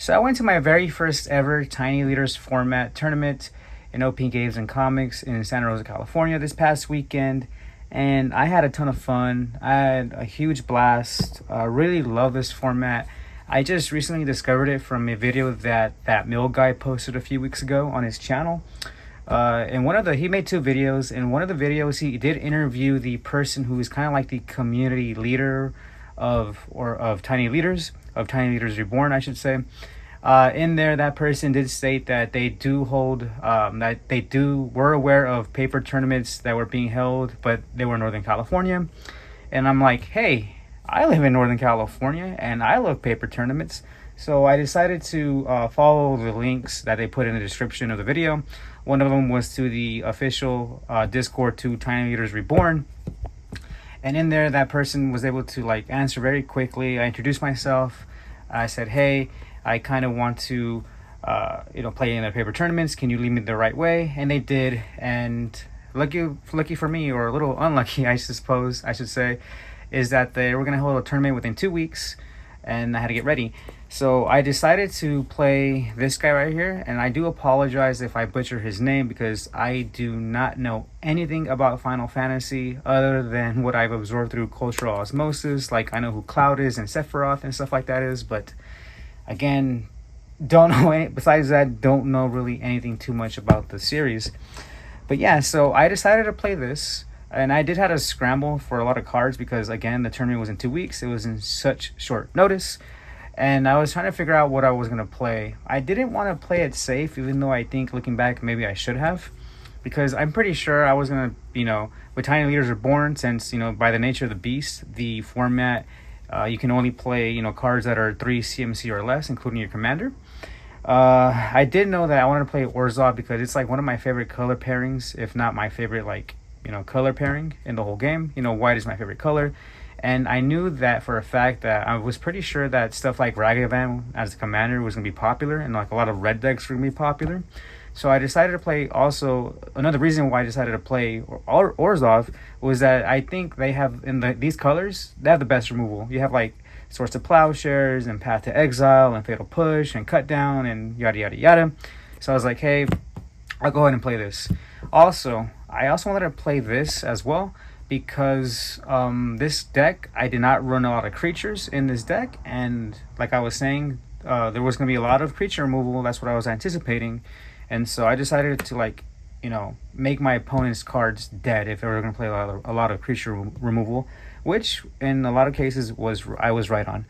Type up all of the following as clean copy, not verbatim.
So I went to my very first ever Tiny Leaders format tournament in OP Games and Comics in Santa Rosa, California this past weekend, and I had a ton of fun. I had a huge blast. Really love this format. I just recently discovered it from a video that Mill guy posted a few weeks ago on his channel. And he made two videos. In one of the videos, he did interview the person who is kind of like the community leader of Tiny Leaders, of Tiny Leaders Reborn, I should say. In there, that person did state that they do hold, were aware of paper tournaments that were being held, but they were in Northern California. And I'm like, hey, I live in Northern California and I love paper tournaments. So I decided to follow the links that they put in the description of the video. One of them was to the official Discord to Tiny Leaders Reborn. And in there, that person was able to answer very quickly. I introduced myself. I said, hey, I kind of want to, play in the paper tournaments. Can you lead me the right way? And they did. And lucky for me, or a little unlucky, I suppose I should say, is that they were going to hold a tournament within 2 weeks, and I had to get ready. So I decided to play this guy right here, and I do apologize if I butcher his name because I do not know anything about Final Fantasy other than what I've absorbed through cultural osmosis. Like, I know who Cloud is and Sephiroth and stuff like that is, but again, don't know any, besides that, don't know really anything too much about the series. But yeah, so I decided to play this, and I did have to scramble for a lot of cards because, again, the tournament was in 2 weeks. It was in such short notice, and I was trying to figure out what I was going to play. I didn't want to play it safe, even though I think, looking back, maybe I should have, because I'm pretty sure I was going to, with Tiny Leaders Reborn, since, by the nature of the beast, the format, you can only play, cards that are 3 CMC or less, including your commander. I did know that I wanted to play Orzhov because it's one of my favorite color pairings, if not my favorite color pairing in the whole game. White is my favorite color, and I knew that for a fact that I was pretty sure that stuff like Ragavan as the commander was going to be popular, and a lot of red decks were going to be popular. So I decided to play. Also, another reason why I decided to play Orzhov was that I think they have these colors, they have the best removal. You have Swords to Plowshares and Path to Exile and Fatal Push and Cut Down and yada yada yada. So I was like, hey, I'll go ahead and play this. I also wanted to play this as well because this deck, I did not run a lot of creatures in this deck, and like I was saying, there was going to be a lot of creature removal. That's what I was anticipating, and so I decided to make my opponent's cards dead if they were going to play a lot of creature removal, which in a lot of cases I was right on.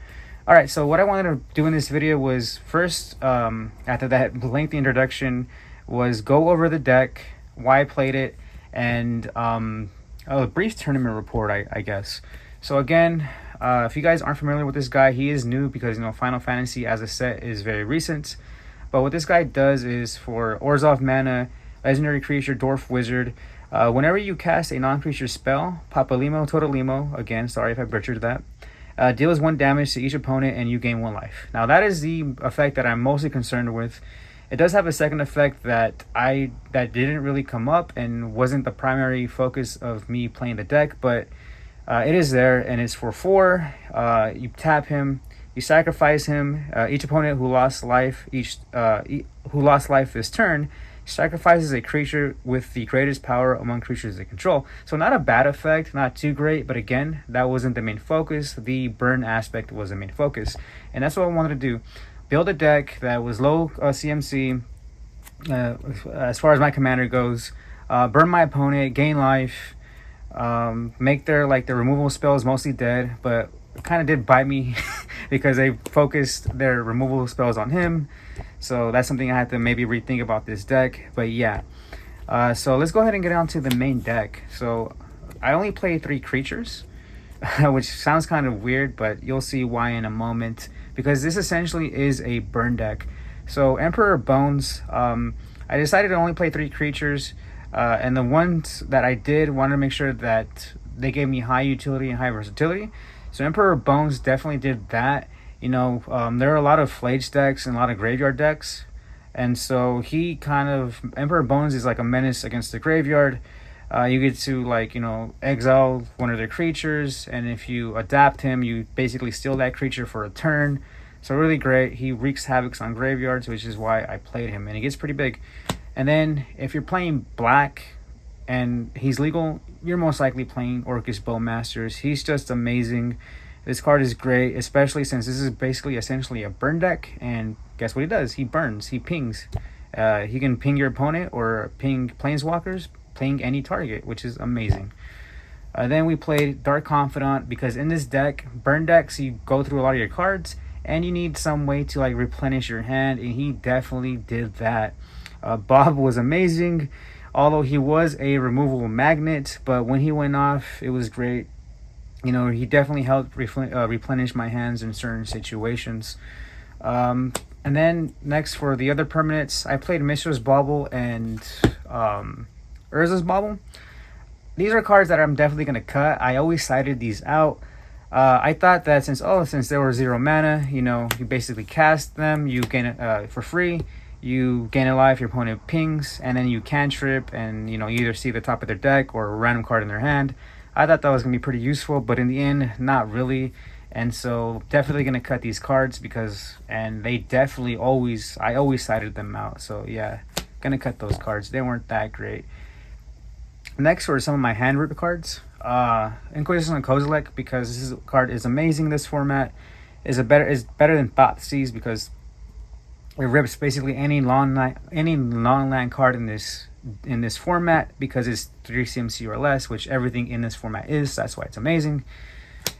All right, so what I wanted to do in this video was first, after that lengthy introduction, was go over the deck, why I played it, and a brief tournament report, I guess. So again, if you guys aren't familiar with this guy, he is new because Final Fantasy as a set is very recent. But what this guy does is, for Orzhov mana, legendary creature, dwarf wizard, whenever you cast a non-creature spell, Papalymo Totolymo, again, sorry if I butchered that, deals 1 damage to each opponent and you gain 1 life. Now that is the effect that I'm mostly concerned with. It does have a second effect that didn't really come up and wasn't the primary focus of me playing the deck, but it is there, and it's for 4. You tap him, you sacrifice him. Each opponent who lost life this turn sacrifices a creature with the greatest power among creatures they control. So not a bad effect, not too great, but again, that wasn't the main focus. The burn aspect was the main focus, and that's what I wanted to do. Build a deck that was low CMC as far as my commander goes. Burn my opponent, gain life, make their removal spells mostly dead, but it kind of did bite me because they focused their removal spells on him. So that's something I had to maybe rethink about this deck. But yeah, so let's go ahead and get on to the main deck. So I only played 3 creatures, which sounds kind of weird, but you'll see why in a moment, because this essentially is a burn deck. So Emperor Bones, I decided to only play 3 creatures, and the ones that I did wanted to make sure that they gave me high utility and high versatility. So Emperor Bones definitely did that. There are a lot of Flage decks and a lot of graveyard decks, and so Emperor Bones is like a menace against the graveyard. You get to exile one of their creatures, and if you adapt him, you basically steal that creature for a turn. So really great. He wreaks havoc on graveyards, which is why I played him, and he gets pretty big. And then if you're playing black and he's legal, you're most likely playing Orcish Bowmasters. He's just amazing. This card is great, especially since this is basically essentially a burn deck. And guess what he does? He burns. He pings. He can ping your opponent or ping planeswalkers, ping any target, which is amazing. Then we played Dark Confidant because in this deck, burn decks, you go through a lot of your cards and you need some way to like replenish your hand, and he definitely did that. Bob was amazing, although he was a removable magnet, but when he went off, it was great. You know, he definitely helped replenish my hands in certain situations. And then next for the other permanents, I played Mishra's Bauble and Urza's Bauble. These are cards that I'm definitely going to cut. I always cited these out. I thought that since they were 0 mana, you know, you basically cast them, you gain it for free. You gain a life, your opponent pings, and then you cantrip, and you know, you either see the top of their deck or a random card in their hand. I thought that was going to be pretty useful, but in the end, not really. And so definitely going to cut these cards and they definitely I always cited them out. So yeah, going to cut those cards. They weren't that great. Next were some of my hand rip cards. Inquisition of Kozilek, because this card is amazing. This format is better than Thoughtseize because it rips basically any non-land card in this format because it's 3 CMC or less, which everything in this format is. That's why it's amazing.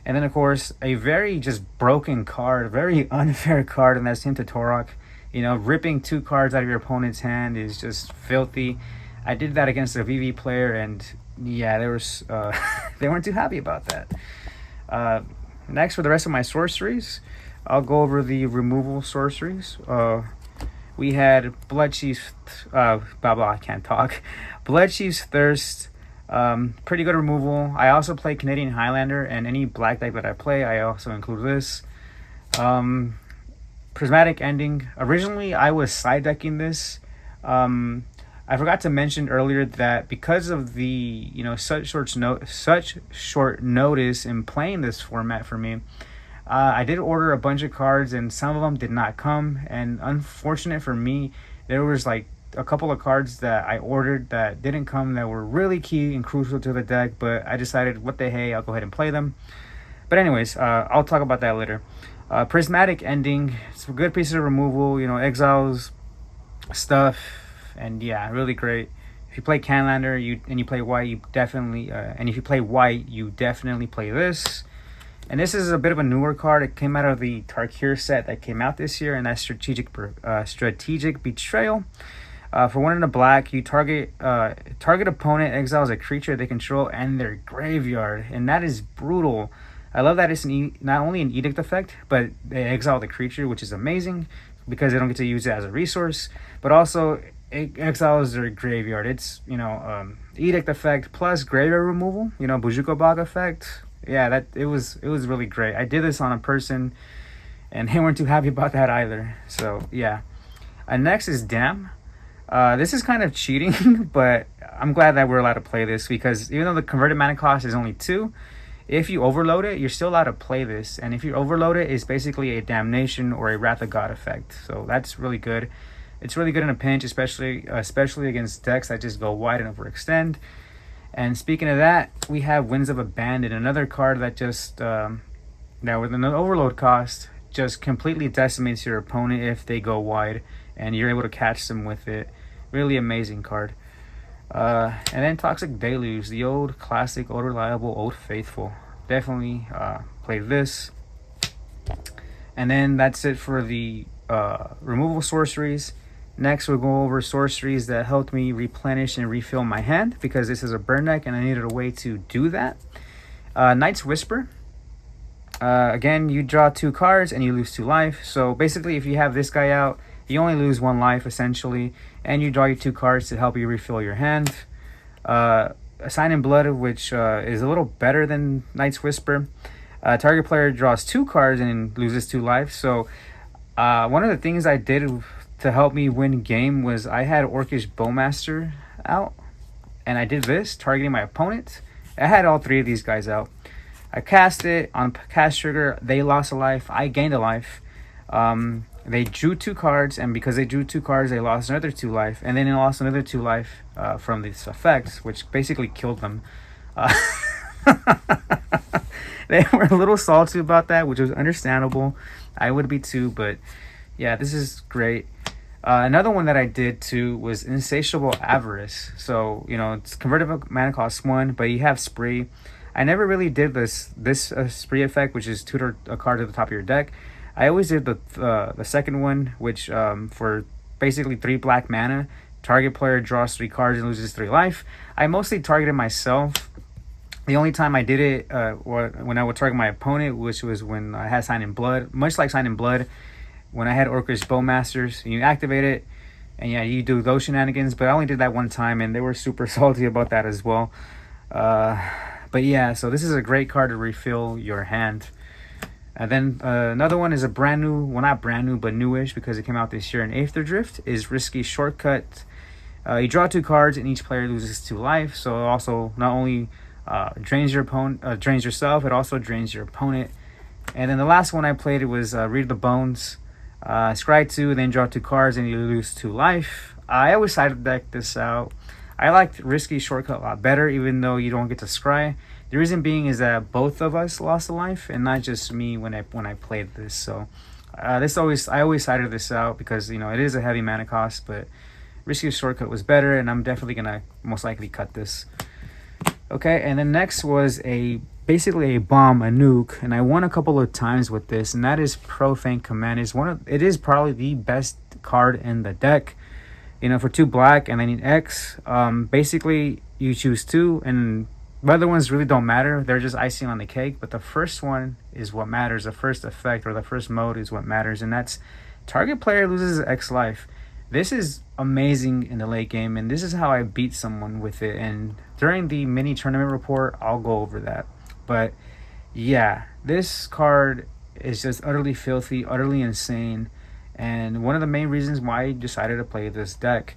And then of course a very just broken card, a very unfair card, and that's Hymn to Torok. You know, ripping 2 cards out of your opponent's hand is just filthy. I did that against a VV player, and yeah, they weren't too happy about that. Next, for the rest of my sorceries, I'll go over the removal sorceries. We had Bloodchief's I can't talk. Bloodchief's Thirst, pretty good removal. I also play Canadian Highlander, and any black deck that I play, I also include this. Prismatic Ending. Originally, I was side decking this. I forgot to mention earlier that because of the such short notice in playing this format for me, I did order a bunch of cards and some of them did not come. And unfortunate for me, there was like a couple of cards that I ordered that didn't come that were really key and crucial to the deck. But I decided, what the hey, I'll go ahead and play them. But anyways, I'll talk about that later. Prismatic Ending. It's a good piece of removal. Exiles stuff. And yeah, really great. If you play Canlander and you play white, you definitely and if you play white, you definitely play this. And this is a bit of a newer card. It came out of the Tarkir set that came out this year, and that's Strategic Betrayal. For 1 in a black, you target opponent exiles a creature they control and their graveyard, and that is brutal. I love that it's not only an edict effect, but they exile the creature, which is amazing because they don't get to use it as a resource, but also it exiles their graveyard. It's edict effect plus graveyard removal. Bujuko Bog effect. Yeah, it was really great. I did this on a person, and they weren't too happy about that either. So yeah. Next is Damn. This is kind of cheating, but I'm glad that we're allowed to play this because even though the converted mana cost is only 2, if you overload it, you're still allowed to play this. And if you overload it, it's basically a Damnation or a Wrath of God effect. So that's really good. It's really good in a pinch, especially against decks that just go wide and overextend. And speaking of that, we have Winds of Abandon, another card that just now with an overload cost just completely decimates your opponent if they go wide, and you're able to catch them with it. Really amazing card. And then Toxic Deluge, the old classic, old reliable, old faithful. Definitely play this. And then that's it for the removal sorceries. Next, we'll go over sorceries that helped me replenish and refill my hand because this is a burn deck and I needed a way to do that. Night's Whisper. Again, you draw 2 cards and you lose 2 life. So basically, if you have this guy out, you only lose 1 life essentially, and you draw your 2 cards to help you refill your hand. Sign in Blood, which is a little better than Night's Whisper. Target player draws 2 cards and loses 2 life. So one of the things I did to help me win game was I had Orcish Bowmaster out, and I did this targeting my opponent. I had all 3 of these guys out. I cast it on cast trigger. They lost a life. I gained a life. They drew 2 cards, and because they drew 2 cards, they lost another 2 life, and then they lost another 2 life from this effect, which basically killed them. Uh, they were a little salty about that, which was understandable. I would be too, but yeah, this is great. Another one that I did too was Insatiable Avarice. So, it's converted mana cost 1, but you have Spree. I never really did this Spree effect, which is tutor a card to the top of your deck. I always did the second one, which for basically 3 black mana, target player draws 3 cards and loses 3 life. I mostly targeted myself. The only time I did it when I would target my opponent, which was when I had Sign in Blood. Much like Sign in Blood, when I had Orcish Bowmasters, you activate it, and yeah, you do those shenanigans. But I only did that one time, and they were super salty about that as well. But yeah, so this is a great card to refill your hand. And then another one is a brand new, well, not brand new, but newish because it came out this year. In Aether Drift is Risky Shortcut. You draw 2 cards, and each player loses 2 life. So it also not only drains your opponent, drains yourself, it also drains your opponent. And then the last one I played, it was Read the Bones. Scry 2, then draw 2 cards, and you lose 2 life. I always side deck this out. I liked Risky Shortcut a lot better, even though you don't get to scry. The reason being is that both of us lost a life, and not just me when I played this. So I always sided this out because it is a heavy mana cost, but Risky Shortcut was better, and I'm definitely gonna most likely cut this. Okay, and then next was basically a bomb, a nuke, and I won a couple of times with this, and that is Profane Command. It is probably the best card in the deck. For 2 black and then an X. Basically you choose 2, and the other ones really don't matter. They're just icing on the cake. But the first one is what matters. The first effect or the first mode is what matters, and that's target player loses X life. This is amazing in the late game, and this is how I beat someone with it. And during the mini tournament report, I'll go over that. But yeah, this card is just utterly filthy, utterly insane, and one of the main reasons why I decided to play this deck.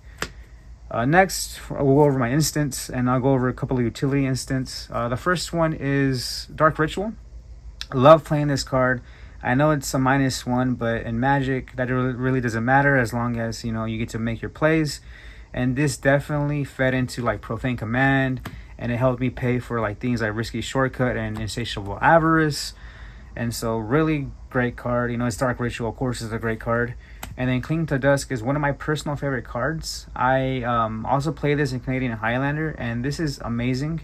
Next, we'll go over my instants, and I'll go over a couple of utility instants. The first one is Dark Ritual. Love playing this card. I know it's a -1, but in Magic, that really doesn't matter as long as you get to make your plays. And this definitely fed into like Profane Command, and it helped me pay for like things like Risky Shortcut and Insatiable Avarice. And so really great card. It's Dark Ritual, of course, is a great card. And then Cling to Dusk is one of my personal favorite cards. I also play this in Canadian Highlander, and this is amazing.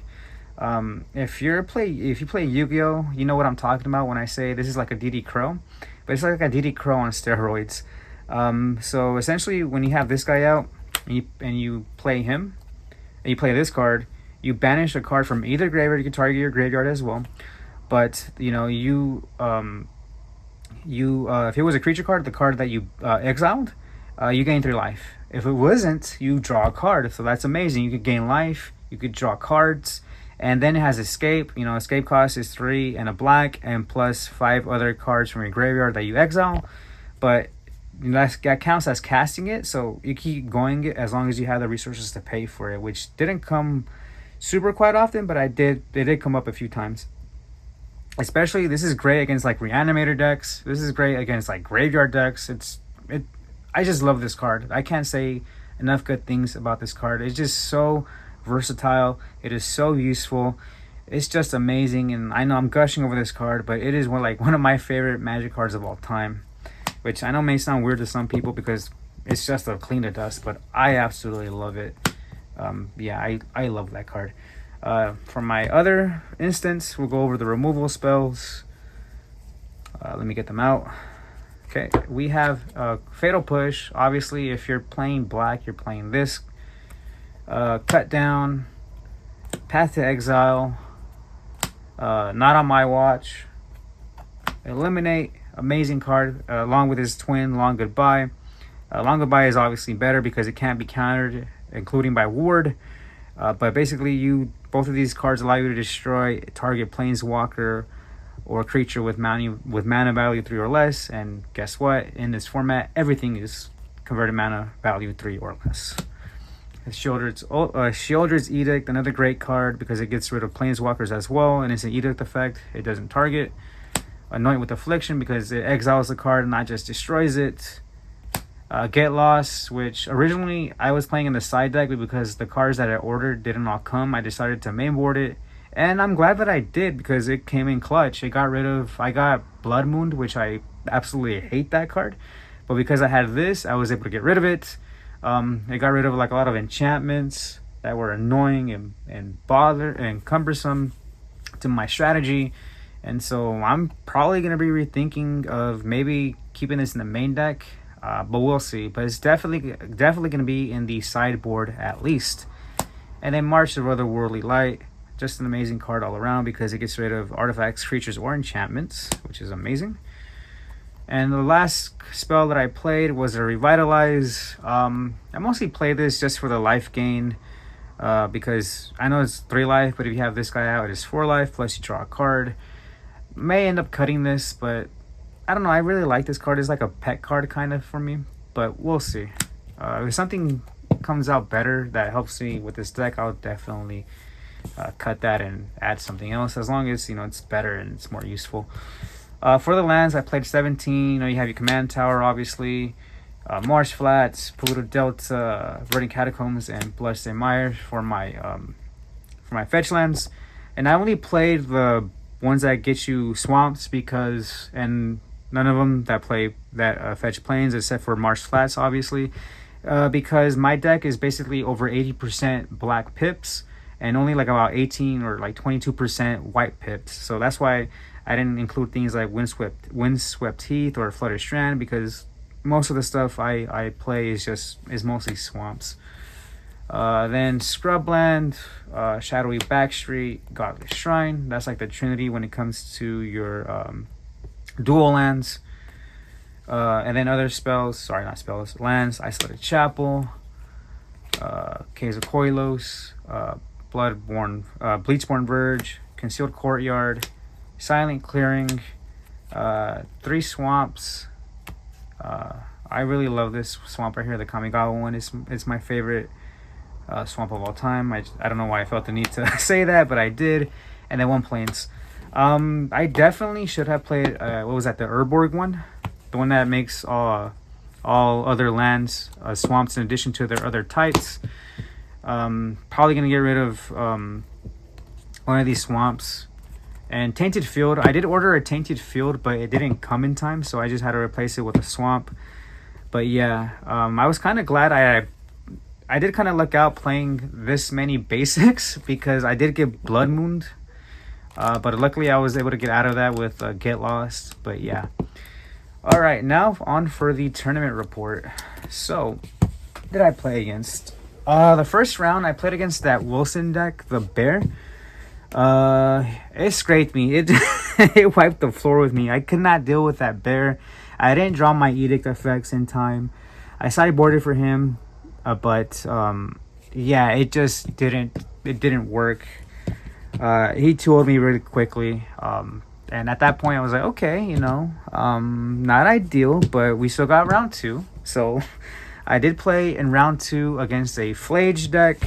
If you play Yu-Gi-Oh, you know what I'm talking about when I say this is like a DD Crow, but it's like a DD Crow on steroids. So essentially, when you have this guy out and you play him, and you play this card, you banish a card from either graveyard. You can target your graveyard as well, but if it was a creature card, the card that you exiled, you gain 3 life. If it wasn't, you draw a card. So that's amazing. You could gain life, you could draw cards, and then it has escape. Escape cost is 3 and a black, and plus 5 other cards from your graveyard that you exile. But that counts as casting it, so you keep going it as long as you have the resources to pay for it, which didn't come super quite often, but it did come up a few times. Especially, this is great against like Reanimator decks. This is great against like graveyard decks. I just love this card. I can't say enough good things about this card. It's just so versatile. It is so useful. It's just amazing. And I know I'm gushing over this card, but it is one of my favorite Magic cards of all time. Which I know may sound weird to some people because it's just a Clean to Dust, but I absolutely love it. I love that card. For my other instance, we'll go over the removal spells. Let me get them out. Okay, we have Fatal Push. Obviously, if you're playing black, you're playing this. Cut Down, Path to Exile, Not on My Watch, Eliminate, amazing card, along with his twin, Long Goodbye. Long Goodbye is obviously better because it can't be countered, including by Ward. But basically, both of these cards allow you to destroy target planeswalker or creature with mana value 3 or less. And guess what? In this format, everything is converted mana value 3 or less. Sheoldred's Edict, another great card because it gets rid of planeswalkers as well, and it's an edict effect. It doesn't target. Anoint with Affliction because it exiles the card and not just destroys it. Get Lost, which originally I was playing in the side deck, but because the cards that I ordered didn't all come, I decided to mainboard it. And I'm glad that I did because it came in clutch. I got Blood Moon, which I absolutely hate that card. But because I had this, I was able to get rid of it. It got rid of like a lot of enchantments that were annoying and cumbersome to my strategy. And so I'm probably going to be rethinking of maybe keeping this in the main deck. But we'll see. But it's definitely going to be in the sideboard at least. And then March of Otherworldly Light. Just an amazing card all around because it gets rid of artifacts, creatures, or enchantments, which is amazing. And the last spell that I played was a Revitalize. I mostly play this just for the life gain because I know it's 3 life, but if you have this guy out, it's 4 life, plus you draw a card. May end up cutting this, but I don't know. I really like this card. It's like a pet card kind of for me, but we'll see. If something comes out better that helps me with this deck, I'll definitely cut that and add something else, as long as it's better and it's more useful. For the lands, I played 17. You have your Command Tower, obviously, Marsh Flats, Polluted Delta, Verdant Catacombs, and Bloodstained Mire for my fetch lands. And I only played the ones that get you swamps and none of them that fetch plains, except for Marsh Flats, obviously, because my deck is basically over 80% black pips and only like about 18 or like 22% white pips. So that's why I didn't include things like Windswept Heath or Flooded Strand, because most of the stuff I play is mostly swamps. Then Scrubland, Shadowy Backstreet, Godly Shrine. That's like the trinity when it comes to your dual lands. And then other lands, Isolated Chapel, Caves of Koilos, Bleachborn Verge, Concealed Courtyard, Silent Clearing, 3 swamps. I really love this swamp right here, the Kamigawa one. It's my favorite swamp of all time. I don't know why I felt the need to say that, but I did. And then 1 plains. I definitely should have played the Urborg one, the one that makes all other lands swamps in addition to their other types. Probably gonna get rid of one of these swamps. And Tainted Field, I did order a Tainted Field, but it didn't come in time, so I just had to replace it with a swamp. But yeah, I was kind of glad I did kind of luck out playing this many basics because I did get Blood Mooned. But luckily I was able to get out of that with Get Lost. But yeah. Alright, now on for the tournament report. So, who did I play against? The first round I played against that Wilson deck, the Bear. It scraped me. It wiped the floor with me. I could not deal with that Bear. I didn't draw my Edict effects in time. I sideboarded for him, but yeah, it just didn't work. He 2-0'd me really quickly. And at that point I was like, okay, not ideal, but we still got round 2. So I did play in round 2 against a Flage deck,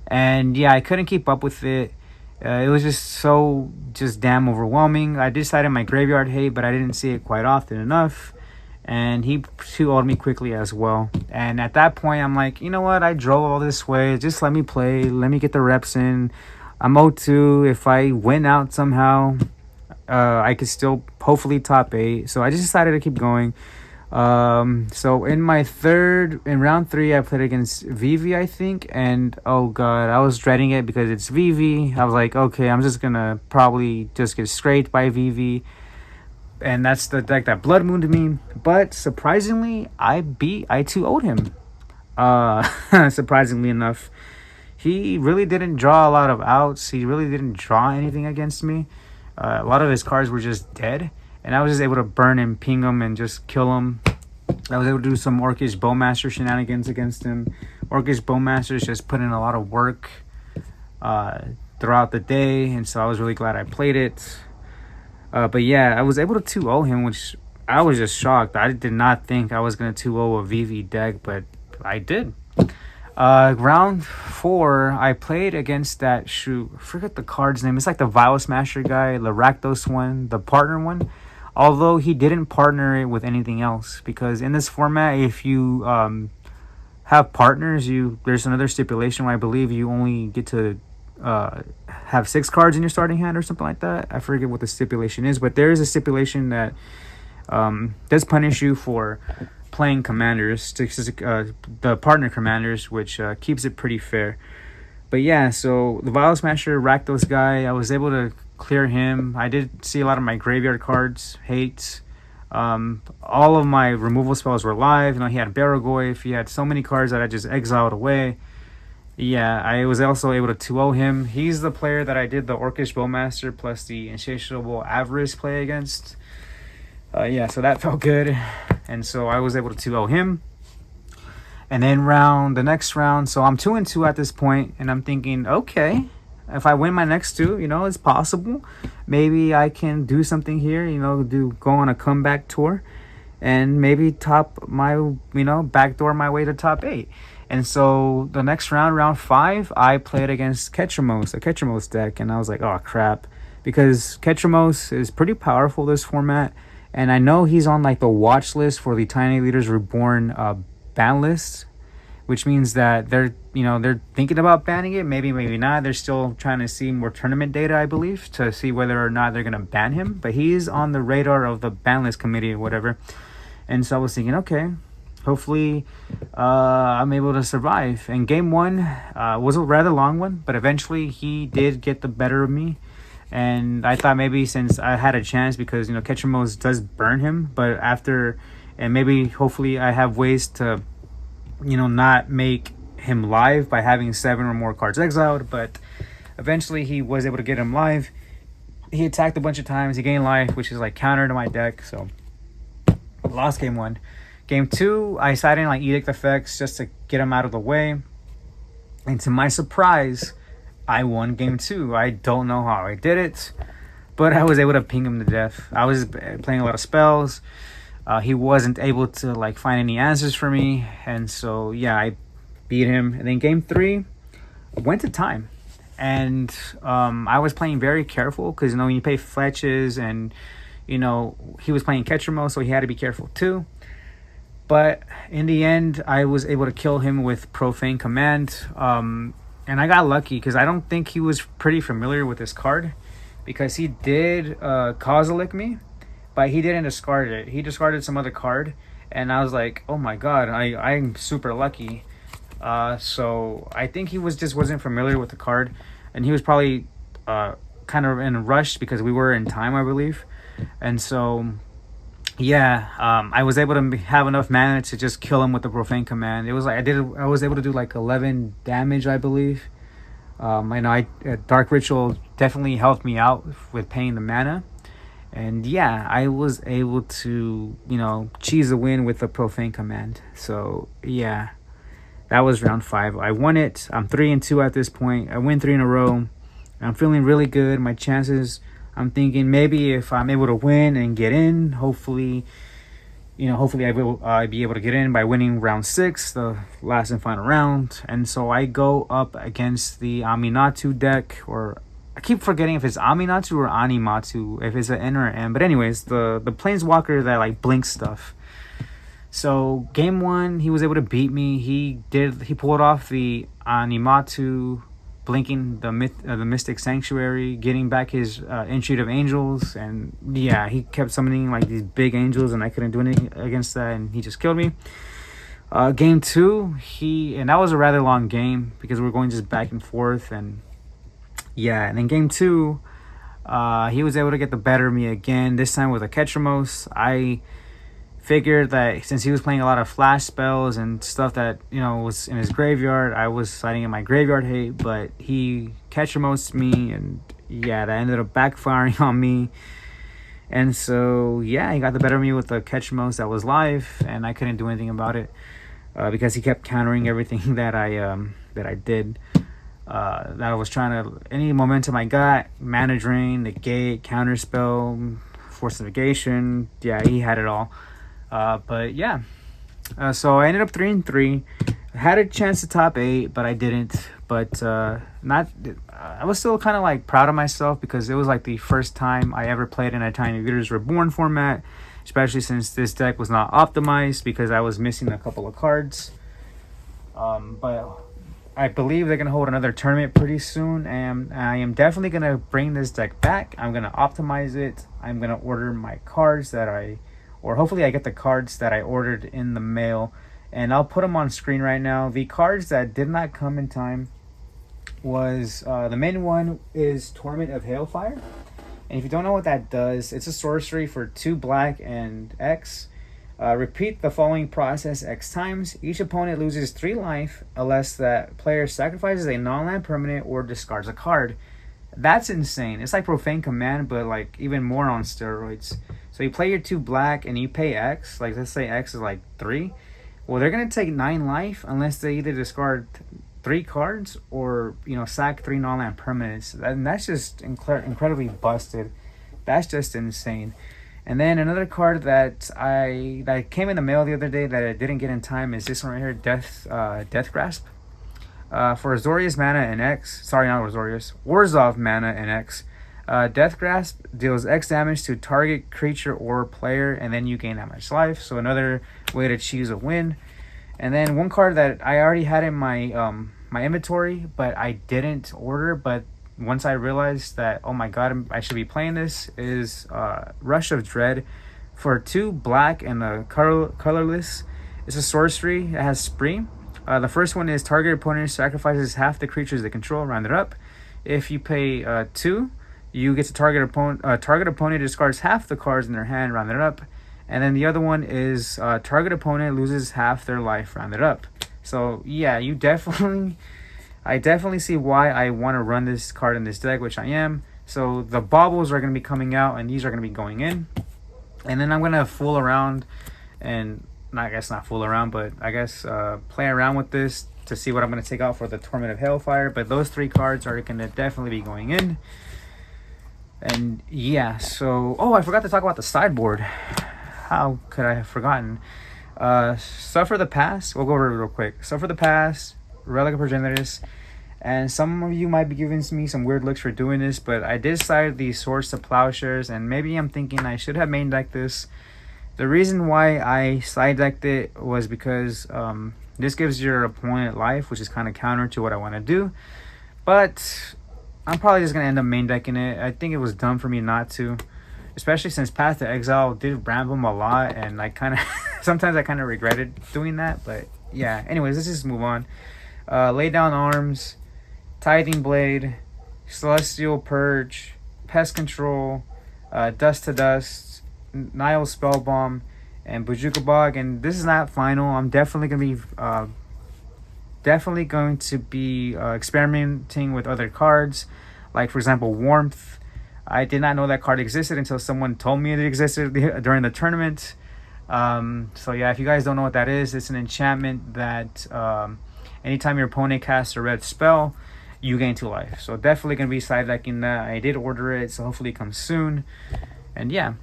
and yeah, I couldn't keep up with it. It was just damn overwhelming. I decided my Graveyard Hate, but I didn't see it quite often enough. And he 2-0'd me quickly as well. And at that point, I'm like, you know what? I drove all this way. Just let me play. Let me get the reps in. I'm 0-2. If I win out somehow, I could still hopefully top 8. So I just decided to keep going. So in round 3, I played against Vivi, I think, and oh god, I was dreading it because it's Vivi. I was like, okay, I'm just gonna probably just get scraped by Vivi, and that's the deck that Blood Mooned me. But surprisingly, I 2-0'd him. Surprisingly enough, he really didn't draw a lot of outs. He really didn't draw anything against me. A lot of his cards were just dead. And I was just able to burn and ping him and just kill him. I was able to do some Orcish Bowmaster shenanigans against him. Orcish Bowmasters just put in a lot of work throughout the day. And so I was really glad I played it. But yeah, I was able to 2-0 him, which I was just shocked. I did not think I was going to 2-0 a VV deck, but I did. Round 4, I played against that I forget the card's name. It's like the Vial Smasher guy, the Rakdos one, the partner one. Although he didn't partner it with anything else, because in this format, if you have partners, there's another stipulation where I believe you only get to have 6 cards in your starting hand or something like that. I forget what the stipulation is, but there is a stipulation that does punish you for playing commanders, the partner commanders, which keeps it pretty fair. But yeah, so the Vial Smasher Rakdos guy, I was able to clear him. I did see a lot of my graveyard cards, hates. All of my removal spells were live. He had Baragoyf. He had so many cards that I just exiled away. Yeah, I was also able to 2-0 him. He's the player that I did the Orcish Bowmaster plus the Insatiable Avarice play against. Yeah, so that felt good. And so I was able to 2-0 him. And then the next round, so I'm 2-2 at this point, and I'm thinking, okay, if I win my next 2, it's possible. Maybe I can do something here, go on a comeback tour, and maybe backdoor my way to top 8. And so the next round 5, I played against Ketramos, a Ketramos deck, and I was like, oh crap, because Ketramos is pretty powerful this format, and I know he's on like the watch list for the Tiny Leaders Reborn ban list, which means that they're thinking about banning it. Maybe not. They're still trying to see more tournament data, I believe, to see whether or not they're gonna ban him. But he's on the radar of the ban list committee or whatever. And so I was thinking, okay, hopefully I'm able to survive. And game 1 was a rather long one, but eventually he did get the better of me. And I thought maybe since I had a chance, because Ketramos does burn him, but hopefully I have ways to not make him live by having 7 or more cards exiled. But eventually he was able to get him live. He attacked a bunch of times. He gained life, which is like counter to my deck. So lost game 1. Game 2, I decided on Edict effects just to get him out of the way. And to my surprise, I won game 2. I don't know how I did it, but I was able to ping him to death. I was playing a lot of spells. He wasn't able to find any answers for me, and so yeah, I beat him. And then game 3 went to time, and I was playing very careful because when you pay fletches, and he was playing Ketramos, so he had to be careful too. But in the end, I was able to kill him with Profane Command, and I got lucky because I don't think he was pretty familiar with this card, because he did Kozilek me, but he didn't discard it. He discarded some other card, and I was like, oh my god, I'm super lucky. So I think he wasn't familiar with the card, and he was probably kind of in a rush because we were in time, I believe. And so yeah, I was able to have enough mana to just kill him with the Profane Command. It was like I was able to do like 11 damage, I believe. Dark Ritual definitely helped me out with paying the mana. And yeah, I was able to, cheese a win with the Profane Command. So yeah, that was round 5. I won it. I'm 3-2 at this point. I win 3 in a row. I'm feeling really good. My chances, I'm thinking maybe if I'm able to win and get in, hopefully I'd be able to get in by winning round 6, the last and final round. And so I go up against the Aminatu deck, or I keep forgetting if it's Aminatu or Animatu, if it's an N or an M. But anyways, the Planeswalker that blinks stuff. So game 1, he was able to beat me. He pulled off the Animatu, blinking the Mystic Sanctuary, getting back his Entreat of Angels, and yeah, he kept summoning these big angels, and I couldn't do anything against that, and he just killed me. Game 2, and that was a rather long game because we were going just back and forth, and yeah, and then game 2, he was able to get the better of me again, this time with a Ketramos. I figured that since he was playing a lot of flash spells and stuff that was in his graveyard, I was citing in my graveyard hate, but he Ketramosed me, and yeah, that ended up backfiring on me. And so yeah, he got the better of me with the Ketramos that was live, and I couldn't do anything about it because he kept countering everything that I did. That I was trying to, any momentum I got, mana drain, negate, counterspell, force negation, yeah, he had it all. But yeah, so I ended up 3-3. Had a chance to top 8, but I didn't. But I I was still kind of like proud of myself because it was like the first time I ever played in a Tiny Leaders Reborn format, especially since this deck was not optimized because I was missing a couple of cards. But I believe they're going to hold another tournament pretty soon, and I am definitely going to bring this deck back. I'm going to optimize it. I'm going to order my cards or hopefully I get the cards that I ordered in the mail, and I'll put them on screen right now. The cards that did not come in time was, the main one is Torment of Hailfire. And if you don't know what that does, it's a sorcery for 2 black and X. Repeat the following process X times. Each opponent loses 3 life unless that player sacrifices a non-land permanent or discards a card. That's insane. It's like Profane Command, but like even more on steroids. So you play your 2 black and you pay X. Like let's say X is like 3. Well, they're gonna take 9 life unless they either discard 3 cards or sack 3 non-land permanents. And that's just incredibly busted. That's just insane. And then another card that came in the mail the other day that I didn't get in time is this one right here, Death Grasp. For Azorius mana and X, sorry, not Azorius, Orzhov mana and X, Death Grasp deals X damage to target creature or player, and then you gain that much life. So another way to choose a win. And then one card that I already had in my my inventory, but I didn't order, but once I realized that, oh my god, I should be playing this, is Rush of Dread for 2 black and a colorless. It's a sorcery. It has Spree. The first one is target opponent sacrifices half the creatures they control, rounded up. If you pay 2, you get to target opponent discards half the cards in their hand, rounded up. And then the other one is target opponent loses half their life, rounded up. So yeah, I definitely see why I want to run this card in this deck, which I am. So the baubles are going to be coming out, and these are going to be going in. And then I'm going to fool around, and I guess not fool around, but I guess play around with this to see what I'm going to take out for the Torment of Hailfire. But those 3 cards are going to definitely be going in. And yeah, so... Oh, I forgot to talk about the sideboard. How could I have forgotten? Suffer the Past. We'll go over it real quick. Suffer the Past, Relic of Progenitus, and some of you might be giving me some weird looks for doing this, but I did side the Swords to Plowshares, and maybe I'm thinking I should have main decked this. The reason why I side decked it was because this gives your opponent life, which is kind of counter to what I want to do, but I'm probably just going to end up main decking it. I think it was dumb for me not to, especially since Path to Exile did ramble him a lot, and I kind of sometimes I kind of regretted doing that, but yeah. Anyways, let's just move on. Lay Down Arms, Tithing Blade, Celestial Purge, Pest Control, Dust to Dust, Nile Spellbomb, and Bojuka Bog. And this is not final. I'm definitely going to be experimenting with other cards, like for example Warmth. I did not know that card existed until someone told me it existed during the tournament. So yeah, if you guys don't know what that is, it's an enchantment that anytime your opponent casts a red spell, you gain 2 life. So definitely going to be side decking that. I did order it, so hopefully it comes soon. And yeah,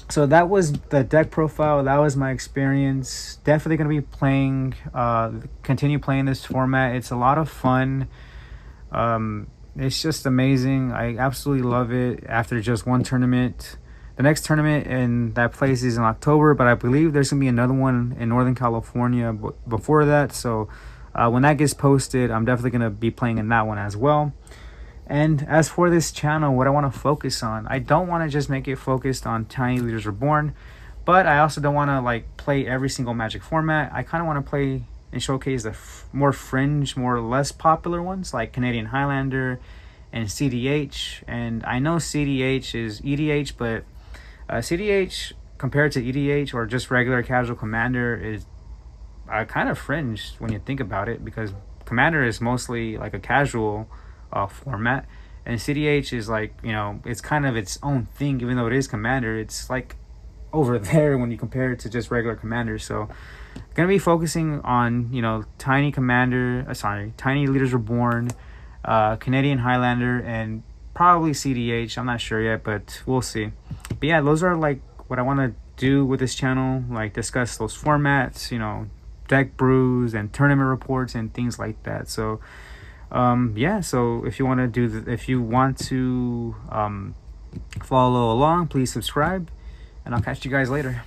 so that was the deck profile. That was my experience. Definitely going to be playing, continue playing this format. It's a lot of fun. It's just amazing. I absolutely love it after just one tournament. The next tournament in that place is in October, but I believe there's going to be another one in Northern California before that. So when that gets posted, I'm definitely going to be playing in that one as well. And as for this channel, what I want to focus on, I don't want to just make it focused on Tiny Leaders Reborn, but I also don't want to like play every single Magic format. I kind of want to play and showcase the more fringe, more less popular ones like Canadian Highlander and CDH. And I know CDH is EDH, but CDH compared to EDH or just regular casual Commander is kind of fringe when you think about it, because Commander is mostly like a casual format, and CDH is like, it's kind of its own thing. Even though it is Commander, it's like over there when you compare it to just regular Commander. So gonna be focusing on Tiny Leaders Reborn, Canadian Highlander, and probably CDH. I'm not sure yet, but we'll see. But yeah, those are like what I want to do with this channel, like discuss those formats, deck brews and tournament reports and things like that. So Yeah, so if you want to if you want to follow along, please subscribe, and I'll catch you guys later.